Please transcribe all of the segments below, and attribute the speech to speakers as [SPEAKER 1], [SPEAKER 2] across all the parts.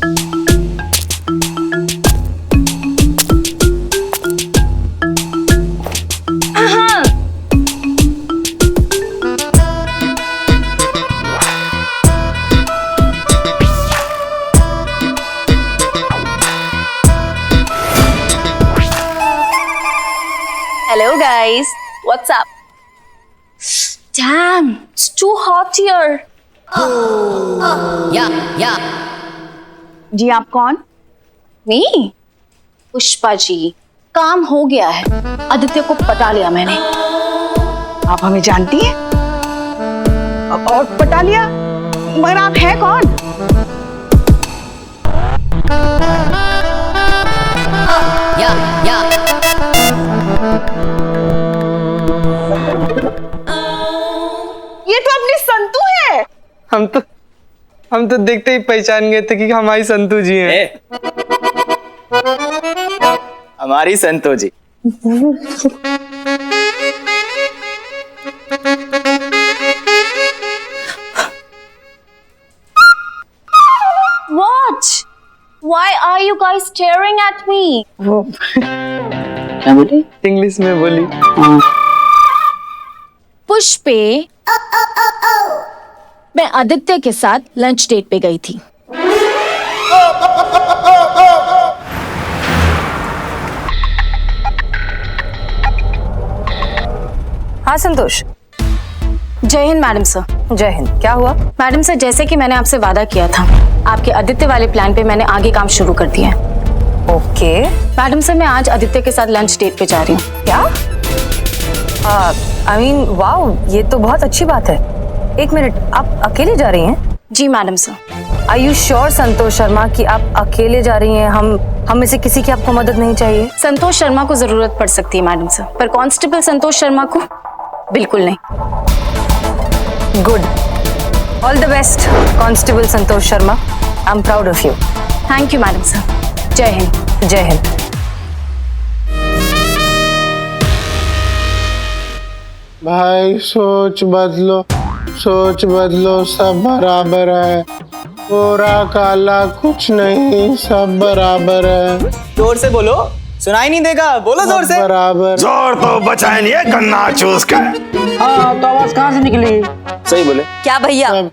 [SPEAKER 1] Hello guys, what's up? Damn, it's too hot here.
[SPEAKER 2] या
[SPEAKER 3] जी आप कौन?
[SPEAKER 1] Me? पुष्पा जी, काम हो गया है। आदित्य को पटा लिया मैंने।
[SPEAKER 3] आप हमें जानती हैं? और पटा लिया? मगर आप हैं कौन?
[SPEAKER 2] या
[SPEAKER 3] ये तो अपनी संतू है।
[SPEAKER 4] हम तो देखते ही पहचान गए थे कि हमारी संतू जी हैं।
[SPEAKER 5] हमारी संतो जी।
[SPEAKER 1] What? Why are you guys staring at me?
[SPEAKER 3] वो
[SPEAKER 5] क्या बोले?
[SPEAKER 4] इंग्लिश में बोली।
[SPEAKER 1] पुष्पे, मैं आदित्य के साथ लंच डेट पे गई थी।
[SPEAKER 2] हाँ संतोष।
[SPEAKER 1] जय हिंद मैडम सर।
[SPEAKER 2] जय हिंद। क्या हुआ?
[SPEAKER 1] मैडम सर, जैसे कि मैंने आपसे वादा किया था, आपके आदित्य वाले प्लान पे मैंने आगे काम शुरू कर दिया है।
[SPEAKER 2] ओके।
[SPEAKER 1] मैडम सर, मैं आज आदित्य के साथ लंच डेट पे जा रही हूँ।
[SPEAKER 2] क्या? आई मीन वाओ, ये तो बहुत अच्छी बात है। एक मिनट, आप अकेले जा रही हैं?
[SPEAKER 1] जी madam sir.
[SPEAKER 2] Are you sure Santosh Sharma कि आप अकेले जा रही हैं? हम में से किसी की आपको मदद नहीं चाहिए?
[SPEAKER 1] संतोष शर्मा को जरूरत पड़ सकती है मैडम सर, पर कांस्टेबल संतोष शर्मा को बिल्कुल नहीं।
[SPEAKER 2] Good. All the best constable Santosh Sharma. I am proud of you.
[SPEAKER 1] Thank you madam sir. जय हिंद।
[SPEAKER 2] जय हिंद।
[SPEAKER 6] भाई सोच बदलो, सोच बदलो, सब बराबर है। गोरा काला कुछ नहीं, सब बराबर है।
[SPEAKER 5] जोर से बोलो, सुनाई नहीं देगा। बोलो जोर से।
[SPEAKER 6] बराबर।
[SPEAKER 7] जोर तो बचा नहीं है गन्ना चूस के।
[SPEAKER 5] हाँ, तो आवाज कहाँ से निकली? सही बोले।
[SPEAKER 2] क्या भैया,
[SPEAKER 6] सब।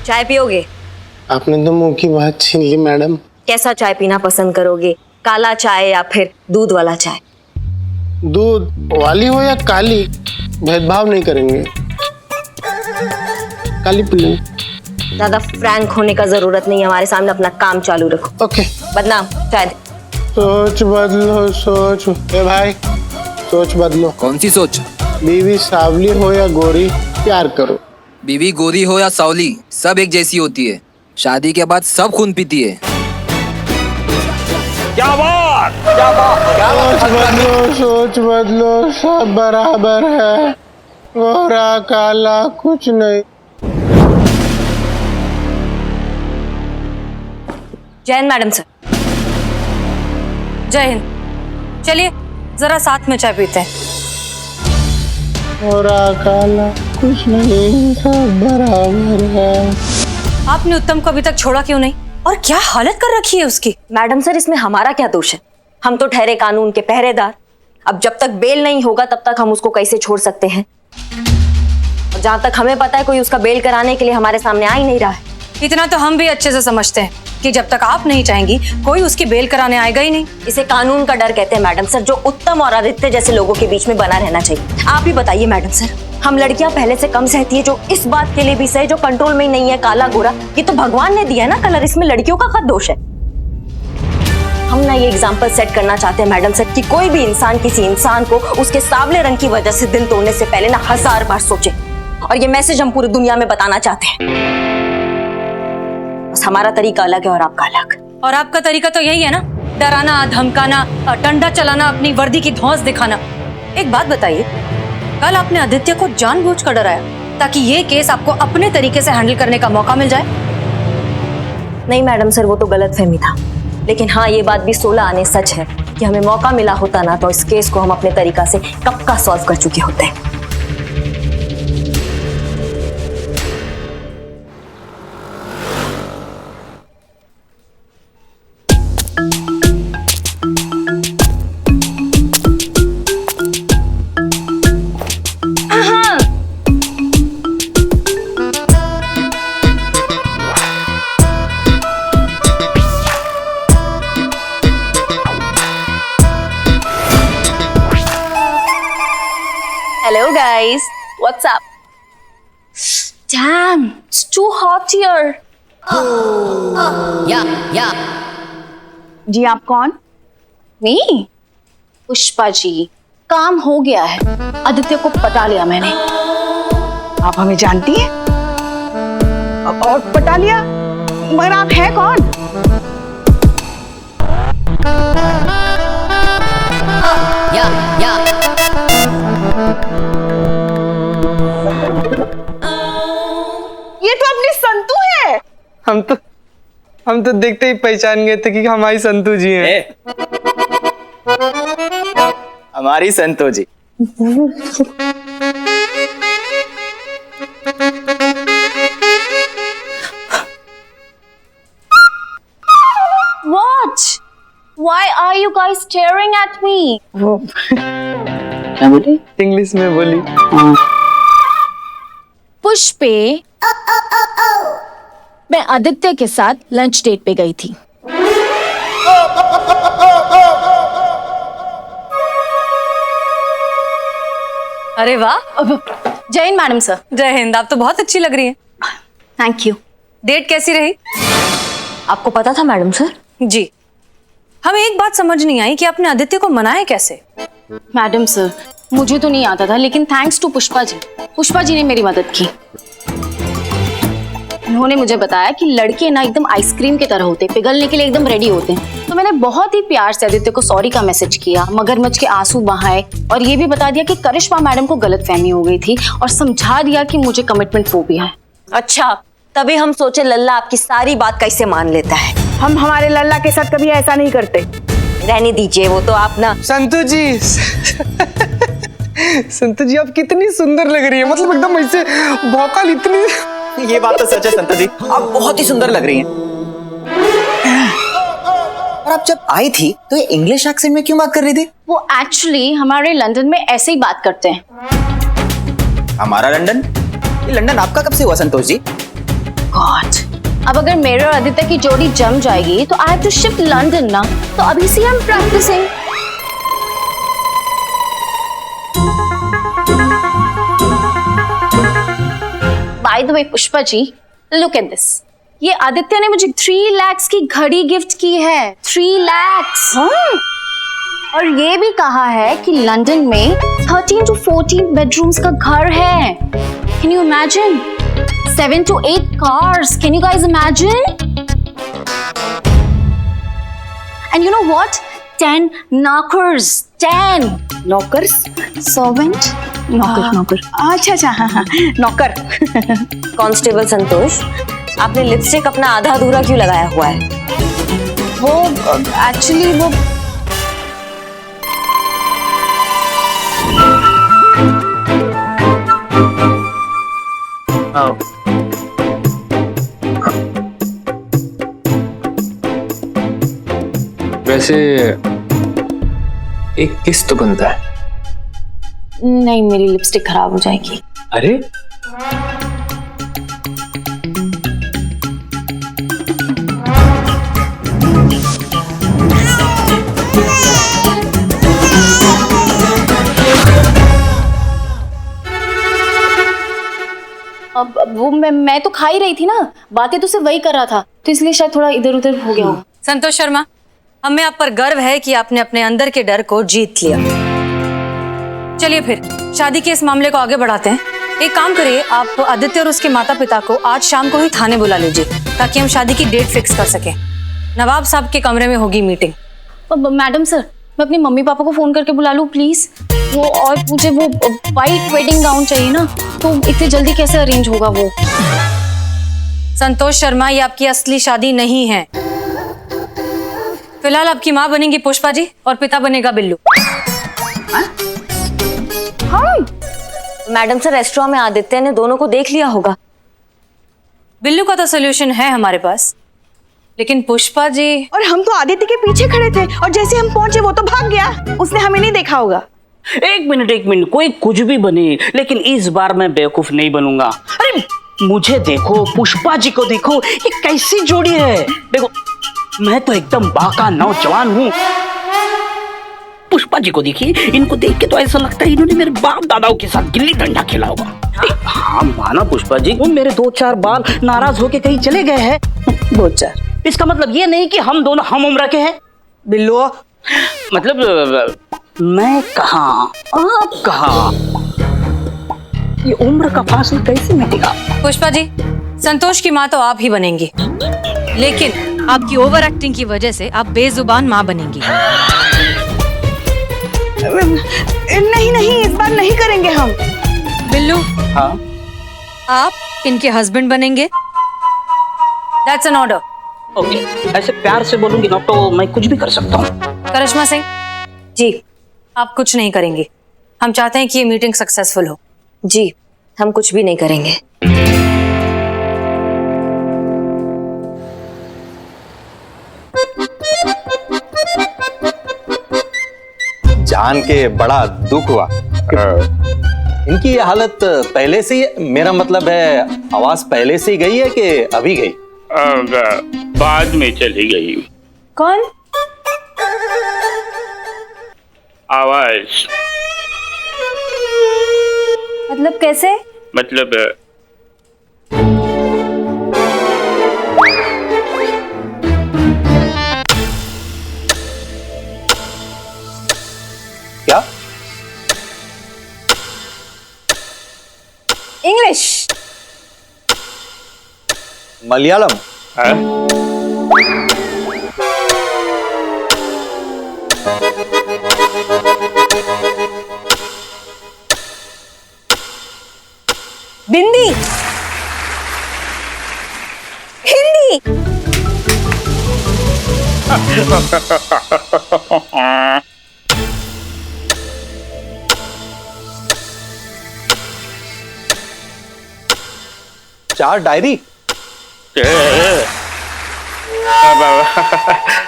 [SPEAKER 2] चाय पियोगे?
[SPEAKER 6] आपने तो मुंह की बात छीन ली मैडम।
[SPEAKER 2] कैसा चाय पीना पसंद करोगे? काला चाय या फिर दूध वाला चाय?
[SPEAKER 6] दूध वाली हो या काली, भेदभाव नहीं करेंगे। काली पी लो।
[SPEAKER 2] ज्यादा फ्रैंक होने का जरूरत नहीं, हमारे सामने अपना काम चालू रखो।
[SPEAKER 6] ओके।
[SPEAKER 2] बदनाम चाय दे।
[SPEAKER 6] सोच बदलो, सोच। ए भाई, सोच बदलो।
[SPEAKER 8] कौन सी सोच?
[SPEAKER 6] बीवी सावली हो या गोरी, प्यार करो।
[SPEAKER 8] बीवी गोरी हो या सावली, सब एक जैसी होती है। शादी के बाद सब खून पीती है।
[SPEAKER 7] क्या बात?
[SPEAKER 6] सोच बदलो, सोच बदलो, सब बराबर है। गोरा काला कुछ नहीं।
[SPEAKER 2] जय हिंद मैडम सर। जय हिंद। चलिए जरा साथ में चाय पीते हैं।
[SPEAKER 6] गोरा काला कुछ नहीं, सब बराबर है।
[SPEAKER 2] आपने उत्तम को अभी तक छोड़ा क्यों नहीं? और क्या हालत कर रखी है उसकी? मैडम सर, इसमें हमारा क्या दोष है? हम तो ठहरे कानून के पहरेदार। अब जब तक बेल नहीं होगा तब तक हम उसको कैसे छोड़ सकते हैं? और जहाँ तक हमें पता है, कोई उसका बेल कराने के लिए हमारे सामने आ ही नहीं रहा है। इतना तो हम भी अच्छे से समझते हैं कि जब तक आप नहीं चाहेंगी, कोई उसकी बेल कराने आएगा ही नहीं। इसे कानून का डर कहते हैं मैडम सर, जो उत्तम और आदित्य जैसे लोगों के बीच में बना रहना चाहिए। आप ही बताइए मैडम सर, हम लड़कियां पहले से कम सहती है, जो इस बात के लिए भी सही जो कंट्रोल में ही नहीं है। काला गोरा ये तो भगवान ने दिया है ना कलर, इसमें लड़कियों का क्या दोष है? हम ना ये एग्जाम्पल सेट करना चाहते हैं मैडम सर कि कोई भी इंसान किसी इंसान को उसके सांवले रंग की वजह से दिल तोड़ने से पहले ना 1000 बार सोचे। और ये मैसेज हम पूरी दुनिया में बताना चाहते हैं। बस हमारा तरीका अलग है और आपका अलग। और आपका तरीका तो यही है ना, डराना, धमकाना, डंडा चलाना, अपनी वर्दी की धौंस दिखाना। एक बात बताइए, कल आपने आदित्य को जानबूझकर डराया ताकि ये केस आपको अपने तरीके से हैंडल करने का मौका मिल जाए? नहीं मैडम सर, वो तो गलतफहमी था। लेकिन हाँ, ये बात भी 16 आने सच है कि हमें मौका मिला होता ना तो इस केस को हम अपने तरीका से कब का सॉल्व कर चुके होते हैं।
[SPEAKER 1] guys. What's up? Damn, it's too hot here.
[SPEAKER 3] जी आप कौन?
[SPEAKER 1] Me? पुष्पा जी, काम हो गया है। आदित्य को पटा लिया मैंने।
[SPEAKER 3] आप हमें जानती हैं? और पटा लिया? मगर आप हैं कौन? ये तो अपनी संतू है।
[SPEAKER 4] हम तो देखते ही पहचान गए थे कि हमारी संतू जी हैं।
[SPEAKER 5] हमारी संतो जी।
[SPEAKER 1] What? Why are you guys staring at me?
[SPEAKER 5] क्या बोली?
[SPEAKER 4] इंग्लिश में बोली।
[SPEAKER 1] पुष्पे, मैं आदित्य के साथ लंच डेट पे गई थी।
[SPEAKER 2] अरे वाह,
[SPEAKER 1] जय हिंद मैडम सर।
[SPEAKER 2] जय हिंद। आप तो बहुत अच्छी लग रही हैं।
[SPEAKER 1] Thank you.
[SPEAKER 2] डेट कैसी रही? आपको पता था मैडम सर? जी। हमें एक बात समझ नहीं आई कि आपने आदित्य को मनाया कैसे?
[SPEAKER 1] मैडम सर, मुझे तो नहीं आता था, लेकिन थैंक्स टू पुष्पा जी। पुष्पा जी ने मेरी मदद की। उन्होंने मुझे बताया कि लड़के ना एकदम आइसक्रीम की तरह होते, पिघलने के लिए एकदम रेडी होते हैं। तो मैंने बहुत ही प्यार से आदित्य को सॉरी का मैसेज किया, मगरमच्छ के आंसू बहाए और ये भी बता दिया कि करिश्मा मैडम को गलतफहमी हो गई थी और समझा दिया कि मुझे कमिटमेंट फोबिया है।
[SPEAKER 2] अच्छा, तभी हम सोचे लल्ला आपकी सारी बात कैसे मान लेता है।
[SPEAKER 3] हम हमारे लल्ला के साथ कभी ऐसा नहीं करते।
[SPEAKER 2] रहने दीजिए, वो तो आप ना।
[SPEAKER 4] संतू जी संतू जी, आप कितनी सुंदर लग रही है। मतलब एकदम ऐसे भौकाल इतनी।
[SPEAKER 5] ये बात तो सच है संतो जी, आप बहुत ही सुंदर लग रही हैं। और आप जब आई थी तो ये इंग्लिश एक्सेंट में क्यों बात कर रही थी?
[SPEAKER 1] वो एक्चुअली हमारे लंदन में ऐसे ही बात करते हैं।
[SPEAKER 5] हमारा लंदन? ये लंदन आपका कब से हुआ संतोष जी?
[SPEAKER 1] गॉड, अब अगर मेरे और आदित्य की जोड़ी जम जाएगी तो I have to shift London ना, तो अभी से हम practicing. By the way Pushpa ji, look at this. ये आदित्य ने मुझे 3 lakhs की घड़ी गिफ्ट की है। 3 lakhs। और ये भी कहा है कि लंदन में 13 to 14 बेडरूम्स का घर है। Can you imagine? 7 to 8 cars. Can you guys imagine? And you know what? 10 knockers. 10
[SPEAKER 3] नौकर्स?
[SPEAKER 1] servant. नौकर।
[SPEAKER 3] अच्छा, हाँ, नौकर।
[SPEAKER 2] कांस्टेबल संतोष, आपने लिपस्टिक अपना आधा अधूरा क्यों लगाया हुआ है?
[SPEAKER 1] वो एक्चुअली वो
[SPEAKER 9] वैसे एक किस तो बनता है।
[SPEAKER 1] नहीं, मेरी लिपस्टिक खराब हो जाएगी।
[SPEAKER 9] अरे
[SPEAKER 1] अब वो मैं तो खा ही रही थी ना, बातें तो सिर्फ वही कर रहा था, तो इसलिए शायद थोड़ा इधर उधर हो गया होगा।
[SPEAKER 2] संतोष शर्मा, हमें आप पर गर्व है कि आपने अपने अंदर के डर को जीत लिया। चलिए फिर शादी के इस मामले को आगे बढ़ाते हैं। एक काम करिए, आप आदित्य और उसके माता पिता को आज शाम को ही थाने बुला लीजिए ताकि हम शादी की डेट फिक्स कर सकें। नवाब साहब के कमरे में होगी मीटिंग।
[SPEAKER 1] मैडम सर, मैं अपनी मम्मी पापा को फोन करके बुला लूं प्लीज? वो और मुझे वो वाइट वेडिंग गाउन चाहिए ना, तो इतनी जल्दी कैसे अरेंज होगा वो?
[SPEAKER 2] संतोष शर्मा, ये आपकी असली शादी नहीं है। फिलहाल आपकी माँ बनेंगी पुष्पा जी और पिता बनेगा बिल्लू। मैडम सर, रेस्टोरेंट में आदित्य ने दोनों को देख लिया होगा। बिल्लू का तो सोल्यूशन है हमारे पास, लेकिन पुष्पा जी।
[SPEAKER 3] और हम तो आदित्य के पीछे खड़े थे और जैसे हम पहुंचे वो तो भाग गया। उसने हमें नहीं देखा होगा।
[SPEAKER 10] एक मिनट, कोई कुछ भी बने, लेकिन इस बार मैं बेवकूफ नहीं बनूंगा। अरे मुझे देखो, पुष्पा जी को देखो, ये कैसी जोड़ी है। देखो, मैं तो एकदम बाका नौजवान हूँ। पुष्पा जी को देखिए, इनको देख के तो ऐसा लगता है इन्होंने मेरे बाप दादाओं के साथ गिल्ली डंडा खेला होगा। हाँ माना पुष्पा जी, वो मेरे 2-4 बाल नाराज होके कहीं चले गए हैं। 2-4, इसका मतलब ये नहीं कि हम दोनों हम उम्र के हैं।
[SPEAKER 3] बिल्लू,
[SPEAKER 10] मतलब मैं कहाँ आप कहाँ, ये उम्र का फासला कैसे मिटेगा?
[SPEAKER 2] पुष्पा जी, संतोष की माँ तो आप ही बनेंगी, लेकिन आपकी ओवर एक्टिंग की वजह से आप बेजुबान माँ बनेंगी।
[SPEAKER 3] नहीं नहीं, इस बार नहीं करेंगे हम।
[SPEAKER 2] बिल्लू,
[SPEAKER 10] हाँ
[SPEAKER 2] आप इनके हस्बैंड बनेंगे। That's an order.
[SPEAKER 10] ओके, ऐसे प्यार से बोलूंगी ना तो मैं कुछ भी कर सकता हूँ।
[SPEAKER 2] करिश्मा सिंह जी, आप कुछ नहीं करेंगे। हम चाहते हैं कि ये मीटिंग सक्सेसफुल हो।
[SPEAKER 9] जी, हम कुछ भी नहीं करेंगे।
[SPEAKER 11] जान के बड़ा दुख हुआ। इनकी ये हालत पहले से ही, मेरा मतलब है आवाज पहले से ही गई है कि अभी गई?
[SPEAKER 12] बाद में चली गई।
[SPEAKER 1] कौन?
[SPEAKER 12] आवाज
[SPEAKER 1] मतलब कैसे?
[SPEAKER 12] मतलब
[SPEAKER 11] क्या?
[SPEAKER 1] इंग्लिश,
[SPEAKER 11] मलयालम?
[SPEAKER 1] बिंदी, हिंदी।
[SPEAKER 11] चार डायरी?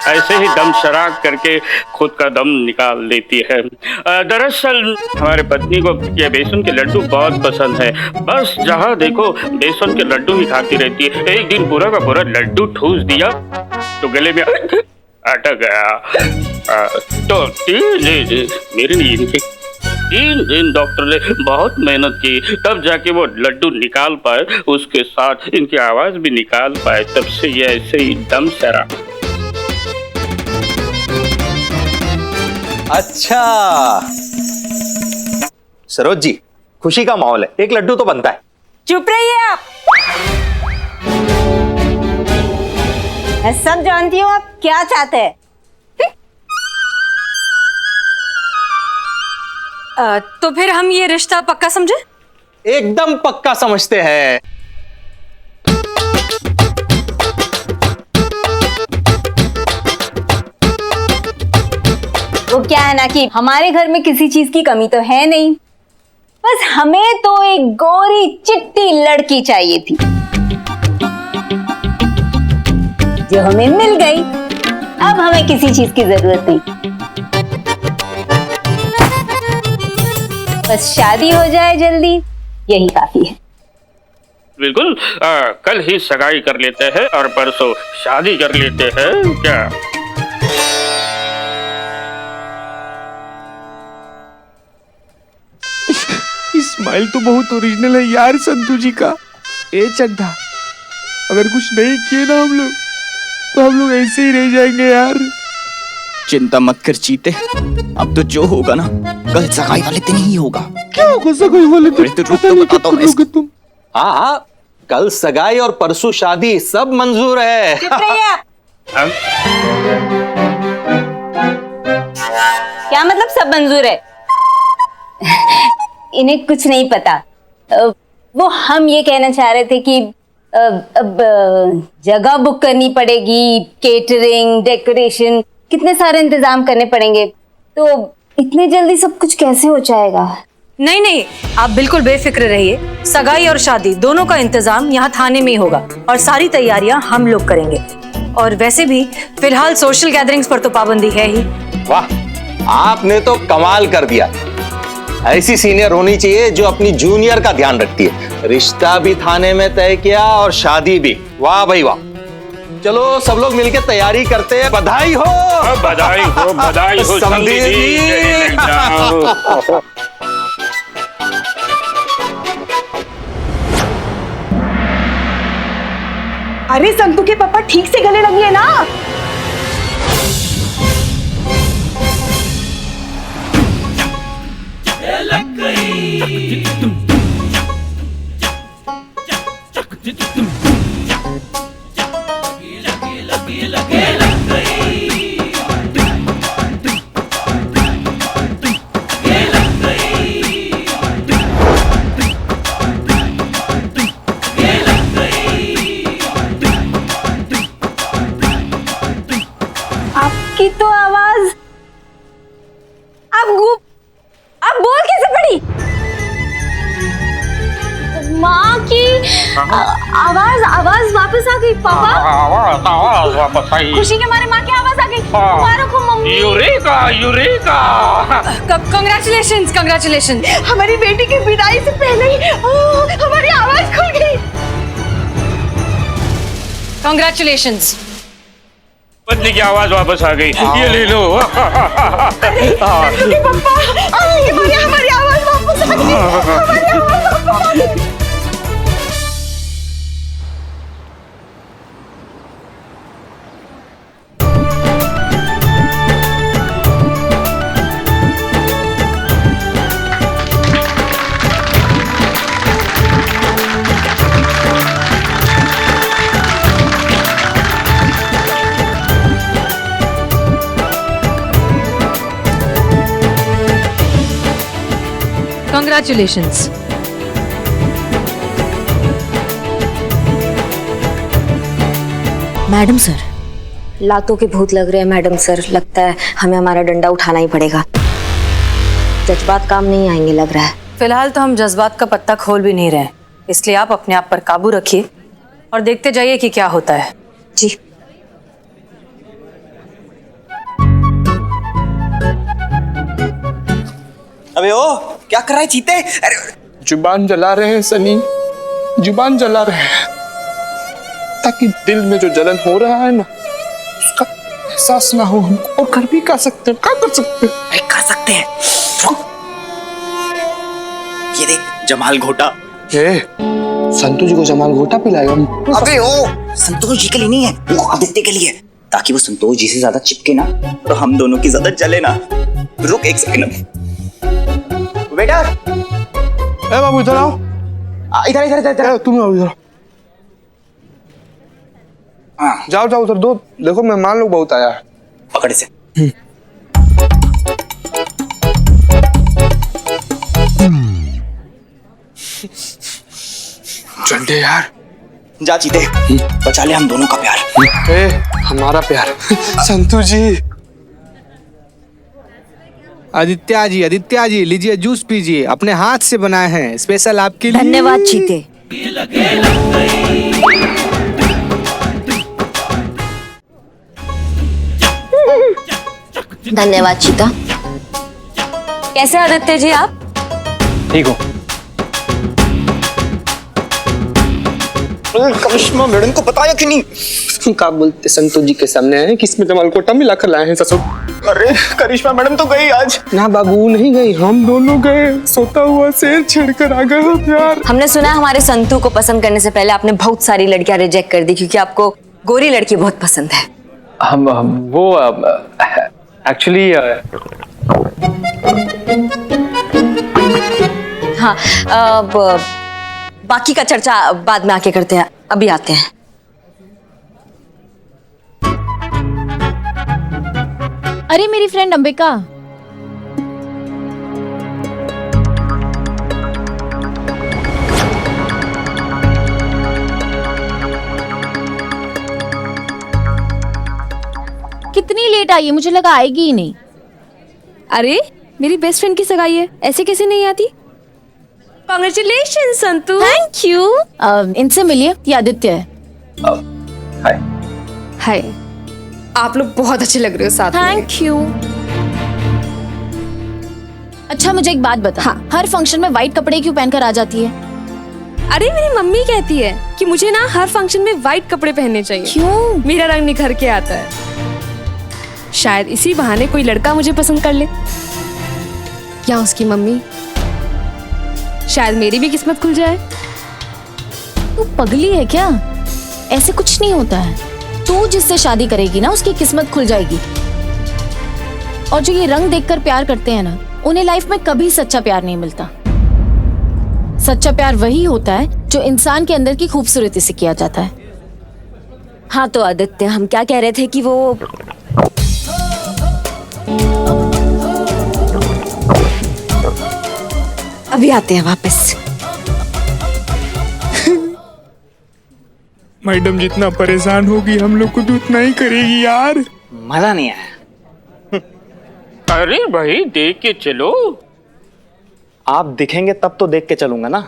[SPEAKER 12] ऐसे ही दम शराक करके खुद का दम निकाल लेती है। दरअसल हमारे पत्नी को ये बेसन के लड्डू बहुत पसंद है। बस जहाँ देखो बेसन के लड्डू ही खाती रहती है। एक दिन पूरा का पूरा लड्डू ठूस दिया तो गले में अटक गया। तो मेरी नींद के 3 दिन डॉक्टर ने बहुत मेहनत की, तब जाके वो लड्डू निकाल पाए, उसके साथ इनकी आवाज भी निकाल पाए। तब से ये ऐसे ही दम सरा।
[SPEAKER 11] अच्छा सरोज जी, खुशी का माहौल है, एक लड्डू तो बनता है।
[SPEAKER 1] चुप रहिए आप। मैं सब जानती हूँ आप क्या चाहते हैं।
[SPEAKER 2] तो फिर हम ये रिश्ता पक्का समझे?
[SPEAKER 11] एकदम पक्का समझते हैं।
[SPEAKER 1] वो क्या है ना कि हमारे घर में किसी चीज की कमी तो है नहीं, बस हमें तो एक गोरी चिट्टी लड़की चाहिए थी जो हमें मिल गई। अब हमें किसी चीज की जरूरत नहीं, बस शादी हो जाए जल्दी, यही काफी है।
[SPEAKER 12] बिल्कुल, कल ही सगाई कर लेते हैं और परसों शादी कर लेते हैं। क्या
[SPEAKER 4] स्माइल तो बहुत ओरिजिनल है यार संतू जी का। ए चड्ढा, अगर कुछ नहीं किए ना हम लोग तो हम लोग ऐसे ही रह जाएंगे यार।
[SPEAKER 8] चिंता मत कर चीते, अब तो जो होगा ना कल सगाई वाले दिन ही होगा।
[SPEAKER 4] क्या होगा सगाई वाले दिन?
[SPEAKER 8] तो रुक तो बताता हूँ मैं।
[SPEAKER 4] तुम
[SPEAKER 11] हाँ हाँ, कल सगाई और परसों शादी, सब मंजूर है।
[SPEAKER 1] चुप रहिए आप। क्या मतलब सब मंजूर है? इन्हें कुछ नहीं पता। वो हम ये कहना चाह रहे थे कि अब जगह बुक करनी पड़ेगी, केटरिंग, डेकोरेशन, कितने सारे इंतजाम करने पड़ेंगे, तो इतने जल्दी सब कुछ कैसे हो जाएगा?
[SPEAKER 2] नहीं नहीं, आप बिल्कुल बेफिक्र रहिए। सगाई और शादी दोनों का इंतजाम यहाँ थाने में ही होगा और सारी तैयारियां हम लोग करेंगे। और वैसे भी फिलहाल सोशल गैदरिंग्स पर तो पाबंदी है ही।
[SPEAKER 11] वाह, आपने तो कमाल कर दिया। ऐसी सीनियर होनी चाहिए जो अपनी जूनियर का ध्यान रखती है। रिश्ता भी थाने में तय किया और शादी भी। वाह भाई वाह। चलो सब लोग मिलके तैयारी करते हैं। बधाई हो,
[SPEAKER 12] बधाई हो, बधाई हो
[SPEAKER 11] समधी जी।
[SPEAKER 3] अरे संतू के पापा ठीक से गले लगी है ना?
[SPEAKER 2] आपकी तो आवाज आप बोल कैसे पड़ी?
[SPEAKER 1] माँ की आवाज वापस आ गई। पापा
[SPEAKER 12] आवाज वापस आई।
[SPEAKER 1] खुशी के मारे माँ की आवाज आ गई। मुबारक हो mummy.
[SPEAKER 12] Eureka, eureka.
[SPEAKER 2] Congratulations, congratulations.
[SPEAKER 3] हमारी बेटी की विदाई से पहले ही हमारी आवाज खुल गई।
[SPEAKER 2] कांग्रेचुलेशंस।
[SPEAKER 12] पत्नी की आवाज वापस आ गई। ये ले लो।
[SPEAKER 3] संतू के पापा, हमारी आवाज वापस आ गई। हमारी आवाज वापस आ गई।
[SPEAKER 2] Congratulations.
[SPEAKER 9] मैडम सर, लातों के भूत लग रहे हैं मैडम सर। लगता है हमें हमारा डंडा उठाना ही पड़ेगा। जज्बात काम नहीं आएंगे लग रहा है।
[SPEAKER 2] फिलहाल तो हम जज्बात का पत्ता खोल भी नहीं रहे, इसलिए आप अपने आप पर काबू रखिए और देखते जाइए कि क्या होता है।
[SPEAKER 9] जी।
[SPEAKER 5] अबे ओ क्या कर रहा है चीते? अरे
[SPEAKER 4] जुबान जला रहे हैं सनी, जुबान जला रहे हैं, ताकि दिल में जो जलन हो रहा है ना उसका एहसास ना हो हमको। और कर भी क्या सकते हैं, क्या कर सकते हैं?
[SPEAKER 5] अरे कर सकते हैं। ये देख जमाल घोटा।
[SPEAKER 4] संतू जी को जमाल घोटा पिलाएगा।
[SPEAKER 5] अबे ओ संतोष जी के लिए नहीं है, वो आदित्य के लिए, ताकि वो संतोष जी से ज्यादा चिपके ना तो हम दोनों की ज्यादा जले ना। रुक एक सेकंड बेटा।
[SPEAKER 4] ए बाबू इधर आओ।
[SPEAKER 5] इधर इधर इधर
[SPEAKER 4] तुम आओ इधर।
[SPEAKER 5] हाँ
[SPEAKER 4] जाओ जाओ उधर दो। देखो मेहमान लोग बहुत आया है।
[SPEAKER 5] पकड़ से।
[SPEAKER 4] चंडे यार,
[SPEAKER 5] जा चीते, बचा ले हम दोनों का प्यार।
[SPEAKER 4] हमारा प्यार। संतू जी। आदित्य जी लीजिए जूस पीजिए, अपने हाथ से बनाए हैं, स्पेशल आपके लिए।
[SPEAKER 9] धन्यवाद चीते। धन्यवाद चीता।
[SPEAKER 2] कैसे आदित्य जी आप?
[SPEAKER 11] ठीक हो?
[SPEAKER 5] करिश्मा मैडम को बताया कि नहीं?
[SPEAKER 4] क्या बोलते संतोष जी के सामने आए कि इसमें जमाल कोटा मिला कर लाए हैं ससुर।
[SPEAKER 5] अरे करिश्मा मैडम तो गई आज।
[SPEAKER 4] ना बाबू नहीं गई, हम दोनों गए। सोता हुआ शेर छेड़कर आ गए हम यार।
[SPEAKER 9] हमने सुना है हमारे संतू को पसंद करने से पहले आपने बहुत सारी लड़कियां रिजेक्ट कर दी क्योंकि आपको गोरी लड़की बहुत पसंद है।
[SPEAKER 11] हम वो एक्चुअली
[SPEAKER 9] हाँ, बाकी का चर्चा बाद में आके करते हैं, अभी आते हैं।
[SPEAKER 1] अरे मेरी फ्रेंड अंबिका, कितनी लेट आई है, मुझे लगा आएगी ही नहीं।
[SPEAKER 2] अरे मेरी बेस्ट फ्रेंड की सगाई है, ऐसे कैसे नहीं आती? कांग्रेचुलेशंस संतू।
[SPEAKER 1] Thank you. इनसे मिलिए, ये आदित्य है।
[SPEAKER 11] हाय।
[SPEAKER 2] हाय, आप लोग बहुत अच्छे लग रहे हो साथ में।
[SPEAKER 1] Thank you. अच्छा मुझे एक बात बता, हाँ। हर फंक्शन में व्हाइट कपड़े क्यों पहनकर आ जाती है?
[SPEAKER 13] अरे मेरी मम्मी कहती है कि मुझे ना हर फंक्शन में व्हाइट कपड़े पहनने चाहिए।
[SPEAKER 1] क्यों?
[SPEAKER 13] मेरा रंग निखर के आता है। शायद इसी बहाने कोई लड़का मुझे पसंद कर ले, या उसकी मम्मी। शायद मेरी भी किस्मत खुल जाए।
[SPEAKER 1] तू पगली है क्या? ऐसे कुछ नहीं होता है। तू जिससे शादी करेगी ना उसकी किस्मत खुल जाएगी। और जो ये रंग देखकर प्यार करते हैं ना, उन्हें लाइफ में कभी सच्चा प्यार नहीं मिलता। सच्चा प्यार वही होता है जो इंसान के अंदर की खूबसूरती से किया जाता है।
[SPEAKER 2] हाँ तो आदित्य, हम क्या कह रहे थे कि वो अभी आते हैं वापस।
[SPEAKER 4] मैडम जितना परेशान होगी हम लोग को तो उतना ही करेगी यार।
[SPEAKER 5] मजा नहीं आया।
[SPEAKER 12] अरे भाई देख के चलो।
[SPEAKER 5] आप दिखेंगे तब तो देख के चलूंगा ना।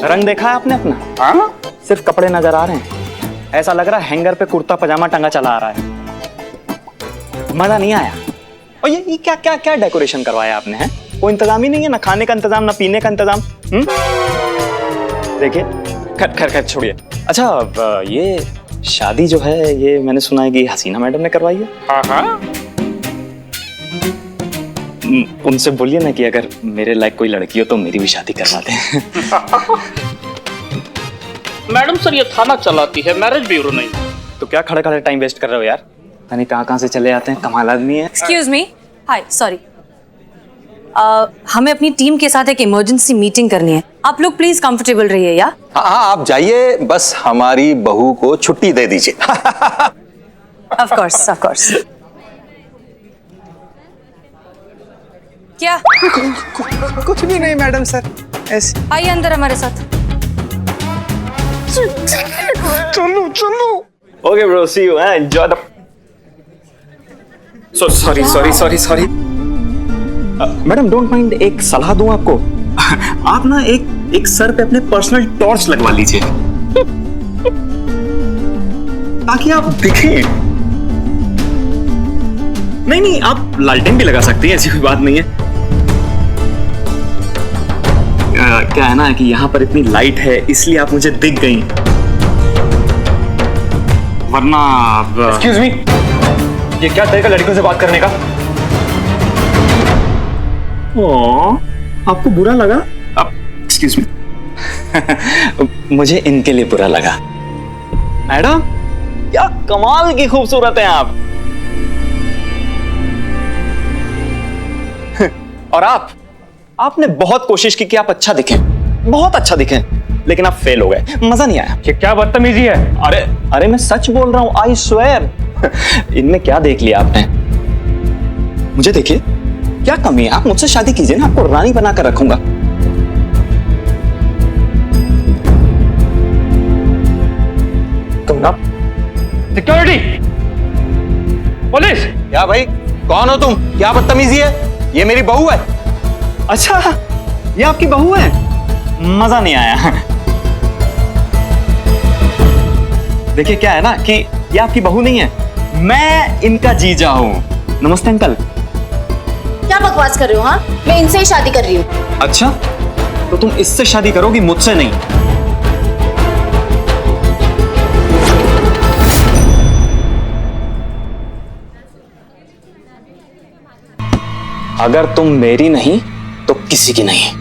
[SPEAKER 5] रंग देखा है आपने अपना?
[SPEAKER 12] हाँ?
[SPEAKER 5] सिर्फ कपड़े नजर आ रहे हैं। ऐसा लग रहा है हैंगर पे कुर्ता पजामा टंगा चला आ रहा है। मजा नहीं आया। और ये क्या क्या क्या डेकोरेशन करवाया आपने? है कोई इंतजाम ही नहीं है, ना खाने का इंतजाम ना पीने का इंतजाम। देखिए खैर खैर छोड़िए। अच्छा ये शादी जो है ये मैंने सुना है कि हसीना मैडम ने करवाई है।
[SPEAKER 12] हाँ हाँ।
[SPEAKER 5] उनसे बोलिए ना कि अगर मेरे लायक कोई लड़की हो तो मेरी भी शादी करवा दें।
[SPEAKER 12] मैडम सर ये थाना चलाती है, मैरिज ब्यूरो नहीं।
[SPEAKER 5] तो क्या खड़े खड़े टाइम वेस्ट कर रहे हो यार? यानी कहाँ से चले आते हैं, कमाल आदमी है।
[SPEAKER 2] एक्सक्यूज मी, हाय, सॉरी। हमें अपनी टीम के साथ एक इमरजेंसी मीटिंग करनी है। आप लोग प्लीज कंफर्टेबल रहिए या?
[SPEAKER 11] हाँ आप जाइए, बस हमारी बहू को छुट्टी दे दीजिए।
[SPEAKER 2] Of course, of course. क्या?
[SPEAKER 3] कुछ भी नहीं मैडम सर, ऐसे।
[SPEAKER 2] आइए अंदर हमारे साथ।
[SPEAKER 4] चलो चलो।
[SPEAKER 5] Okay bro, see you, enjoy the. Sorry madam, don't mind, एक सलाह दूं आपको। आप ना एक सर पे अपने पर्सनल टॉर्च लगवा लीजिए ताकि आप दिखें। नहीं आप लालटेन भी लगा सकती हैं, ऐसी कोई बात नहीं है। क्या है ना कि यहाँ पर इतनी लाइट है इसलिए आप मुझे दिख गई, वरना
[SPEAKER 11] एक्सक्यूज मी, ये क्या तरीका लड़कियों से बात करने का?
[SPEAKER 5] आपको बुरा लगा? Excuse me. मुझे इनके लिए बुरा लगा। मैडम क्या कमाल की खूबसूरत हैं आप। और आपने बहुत कोशिश की कि आप अच्छा दिखें, बहुत अच्छा दिखें, लेकिन आप फेल हो गए। मजा नहीं आया।
[SPEAKER 11] ये क्या बदतमीजी है?
[SPEAKER 5] अरे मैं सच बोल रहा हूं, आई स्वेयर। इनमें क्या देख लिया आपने? मुझे देखिए, क्या कमी है? आप मुझसे शादी कीजिए ना, आपको रानी बनाकर रखूंगा।
[SPEAKER 11] तुम ना सिक्योरिटी, पुलिस। क्या भाई, कौन हो तुम? क्या बदतमीजी है? ये मेरी बहू है।
[SPEAKER 5] अच्छा ये आपकी बहू है? मजा नहीं आया। देखिए क्या है ना कि ये आपकी बहू नहीं है, मैं इनका जीजा हूं। नमस्ते अंकल।
[SPEAKER 1] क्या बकवास कर रहे हो? हाँ, मैं इनसे ही शादी कर रही हूँ।
[SPEAKER 5] अच्छा तो तुम इससे शादी करोगी, मुझसे नहीं। अगर तुम मेरी नहीं तो किसी की नहीं।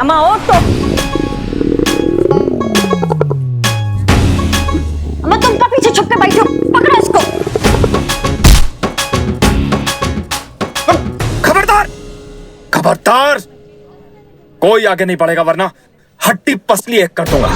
[SPEAKER 2] अम्मा और तो अम्मा, तुम क्या पीछे छुप के बैठे हो? पकड़ो इसको।
[SPEAKER 7] खबरदार, कोई आगे नहीं बढ़ेगा वरना हड्डी पसली एक कर दूंगा।